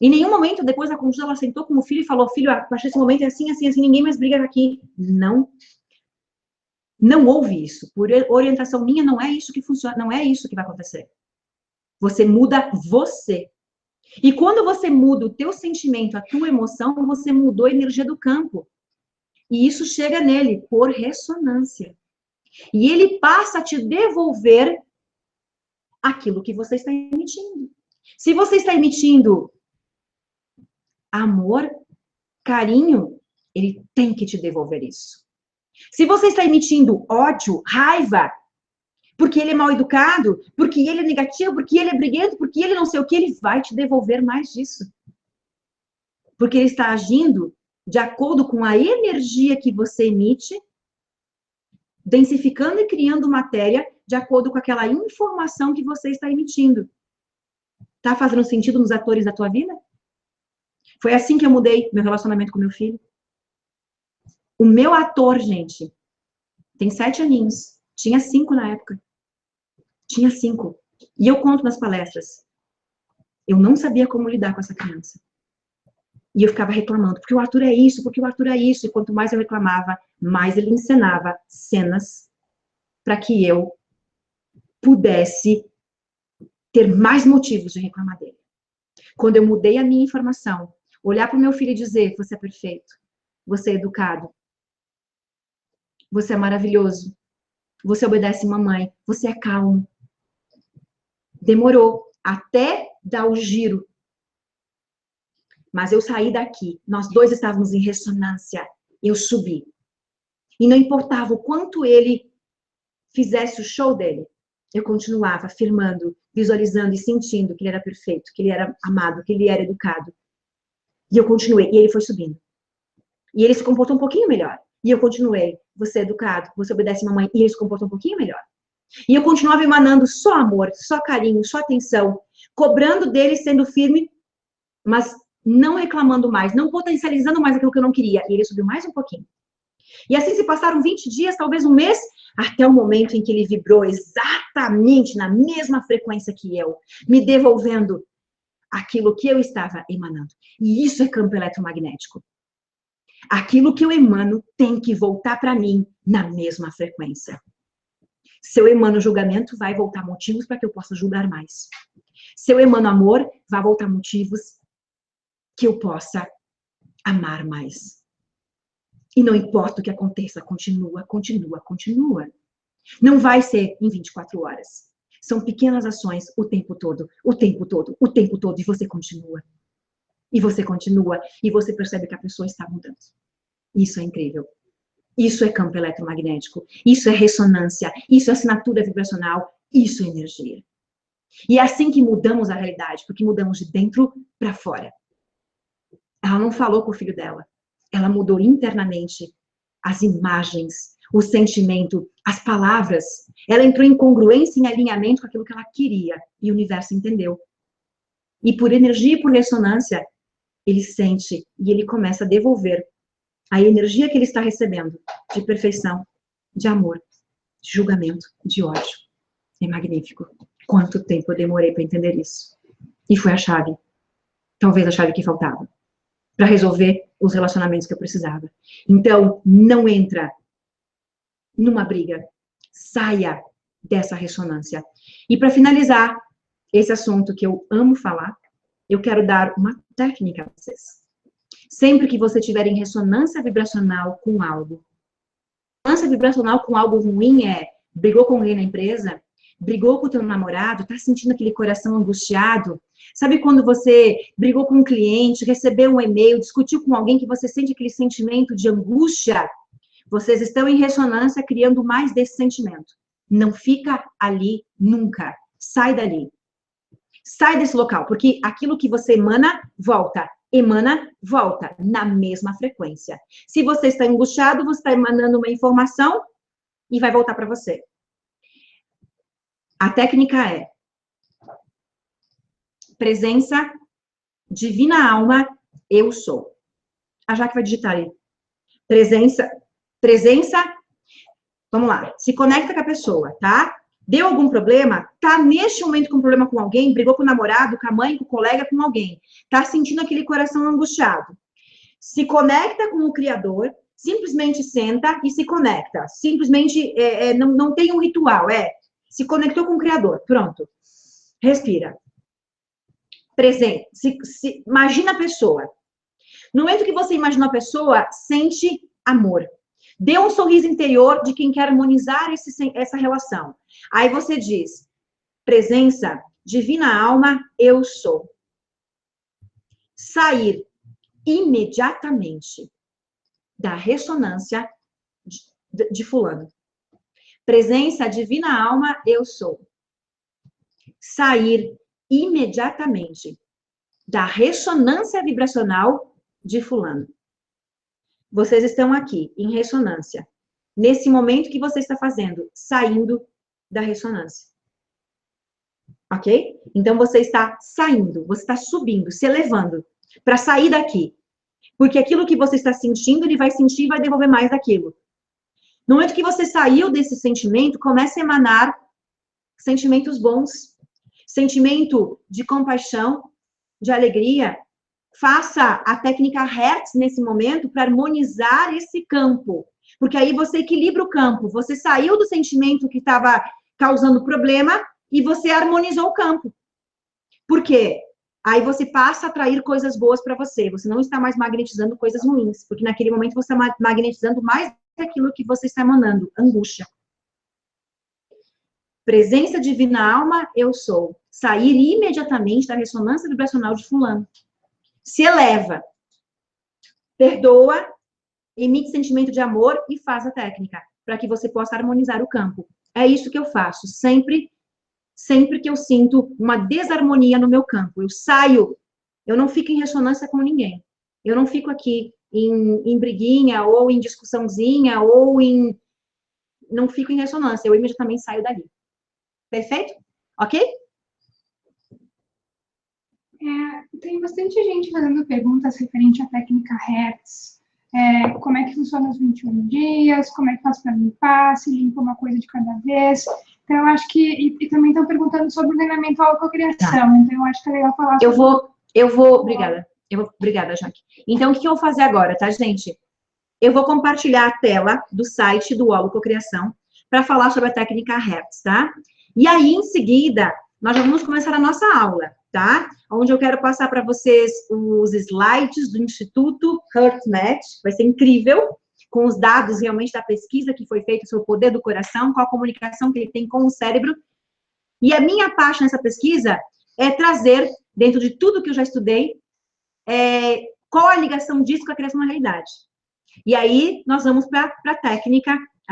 Em nenhum momento, depois da consulta, ela sentou com o filho e falou, filho, a partir desse momento é assim, ninguém mais briga aqui. Não. Não houve isso. Por orientação minha, não é isso que funciona, não é isso que vai acontecer. Você muda você. E quando você muda o teu sentimento, a tua emoção, você mudou a energia do campo. E isso chega nele por ressonância. E ele passa a te devolver aquilo que você está emitindo. Se você está emitindo amor, carinho, ele tem que te devolver isso. Se você está emitindo ódio, raiva, porque ele é mal educado, porque ele é negativo, porque ele é briguento, porque ele não sei o que, ele vai te devolver mais disso. Porque ele está agindo de acordo com a energia que você emite, densificando e criando matéria de acordo com aquela informação que você está emitindo. Tá fazendo sentido nos atores da tua vida? Foi assim que eu mudei meu relacionamento com meu filho. O meu ator, gente, tem 7 aninhos. Tinha 5 na época. Tinha 5. E eu conto nas palestras. Eu não sabia como lidar com essa criança. E eu ficava reclamando, porque o Arthur é isso, porque o Arthur é isso. E quanto mais eu reclamava, mais ele encenava cenas para que eu pudesse ter mais motivos de reclamar dele. Quando eu mudei a minha informação, olhar para o meu filho e dizer, você é perfeito, você é educado, você é maravilhoso, você obedece mamãe, você é calmo. Demorou até dar o giro. Mas eu saí daqui, nós dois estávamos em ressonância, eu subi. E não importava o quanto ele fizesse o show dele, eu continuava afirmando, visualizando e sentindo que ele era perfeito, que ele era amado, que ele era educado. E eu continuei, e ele foi subindo. E ele se comportou um pouquinho melhor. E eu continuei, você é educado, você obedece mamãe, e ele se comportou um pouquinho melhor. E eu continuava emanando só amor, só carinho, só atenção, cobrando dele, sendo firme, mas não reclamando mais, não potencializando mais aquilo que eu não queria. E ele subiu mais um pouquinho. E assim se passaram 20 dias, talvez um mês, até o momento em que ele vibrou exatamente na mesma frequência que eu, me devolvendo aquilo que eu estava emanando. E isso é campo eletromagnético. Aquilo que eu emano tem que voltar para mim na mesma frequência. Se eu emano julgamento, vai voltar motivos para que eu possa julgar mais. Se eu emano amor, vai voltar motivos que eu possa amar mais. E não importa o que aconteça, continua, continua, continua. Não vai ser em 24 horas. São pequenas ações o tempo todo, o tempo todo, o tempo todo, e você continua. E você continua, e você percebe que a pessoa está mudando. Isso é incrível. Isso é campo eletromagnético, isso é ressonância, isso é assinatura vibracional, isso é energia. E é assim que mudamos a realidade, porque mudamos de dentro para fora. Ela não falou com o filho dela. Ela mudou internamente as imagens, o sentimento, as palavras. Ela entrou em congruência, em alinhamento com aquilo que ela queria. E o universo entendeu. E por energia e por ressonância, ele sente e ele começa a devolver a energia que ele está recebendo de perfeição, de amor, de julgamento, de ódio. É magnífico. Quanto tempo eu demorei para entender isso. E foi a chave. Talvez a chave que faltava para resolver os relacionamentos que eu precisava. Então, não entra numa briga. Saia dessa ressonância. E para finalizar esse assunto que eu amo falar, eu quero dar uma técnica para vocês. Sempre que você estiver em ressonância vibracional com algo, ressonância vibracional com algo ruim brigou com alguém na empresa, brigou com o teu namorado, tá sentindo aquele coração angustiado. Sabe quando você brigou com um cliente, recebeu um e-mail, discutiu com alguém que você sente aquele sentimento de angústia? Vocês estão em ressonância criando mais desse sentimento. Não fica ali nunca. Sai dali. Sai desse local, porque aquilo que você emana, volta. Emana, volta na mesma frequência. Se você está angustiado, você está emanando uma informação e vai voltar para você. A técnica é presença, divina alma, eu sou. A Jaque vai digitar aí. Presença, vamos lá. Se conecta com a pessoa, tá? Deu algum problema? Tá neste momento com problema com alguém? Brigou com o namorado, com a mãe, com o colega, com alguém. Tá sentindo aquele coração angustiado. Se conecta com o Criador, simplesmente senta e se conecta. Simplesmente não tem um ritual, se conectou com o Criador. Pronto. Respira. Presente. Imagina a pessoa. No momento que você imagina a pessoa, sente amor. Dê um sorriso interior de quem quer harmonizar essa relação. Aí você diz, presença, divina alma, eu sou. Sair imediatamente da ressonância de fulano. Presença, divina alma, eu sou. Sair imediatamente da ressonância vibracional de fulano. Vocês estão aqui, em ressonância. Nesse momento que você está fazendo, saindo da ressonância. Ok? Então, você está saindo, você está subindo, se elevando, para sair daqui. Porque aquilo que você está sentindo, ele vai sentir e vai devolver mais daquilo. No momento que você saiu desse sentimento, começa a emanar sentimentos bons, sentimento de compaixão, de alegria. Faça a técnica Hertz nesse momento para harmonizar esse campo. Porque aí você equilibra o campo. Você saiu do sentimento que estava causando problema e você harmonizou o campo. Por quê? Aí você passa a atrair coisas boas para você. Você não está mais magnetizando coisas ruins. Porque naquele momento você está magnetizando mais daquilo que você está emanando. Angústia. Presença divina alma, eu sou. Sair imediatamente da ressonância vibracional de fulano. Se eleva. Perdoa. Emite sentimento de amor e faz a técnica. Para que você possa harmonizar o campo. É isso que eu faço. Sempre que eu sinto uma desarmonia no meu campo. Eu saio. Eu não fico em ressonância com ninguém. Eu não fico aqui em briguinha, ou em discussãozinha, ou em... Não fico em ressonância. Eu imediatamente saio dali. Perfeito? Ok? Tem bastante gente fazendo perguntas referente à técnica Hertz. Como é que funciona os 21 dias, como é que faz para limpar, se limpa uma coisa de cada vez. Então, eu acho que... E também estão perguntando sobre o treinamento autocriação. Tá. Então, eu acho que é legal falar sobre... Obrigada, Jaque. Então, o que eu vou fazer agora, tá, gente? Eu vou compartilhar a tela do site do Autocriação para falar sobre a técnica Hertz, tá? E aí, em seguida, nós já vamos começar a nossa aula, tá? Onde eu quero passar para vocês os slides do Instituto HeartMath, vai ser incrível, com os dados realmente da pesquisa que foi feita sobre o poder do coração, qual a comunicação que ele tem com o cérebro. E a minha parte nessa pesquisa é trazer, dentro de tudo que eu já estudei, qual a ligação disso com a criação da realidade. E aí, nós vamos para a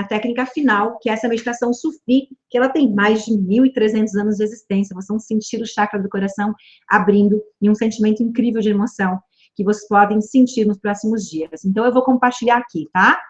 técnica final, que é essa meditação Sufi, que ela tem mais de 1.300 anos de existência. Vocês vão sentir o chakra do coração abrindo e um sentimento incrível de emoção que vocês podem sentir nos próximos dias. Então, eu vou compartilhar aqui, tá?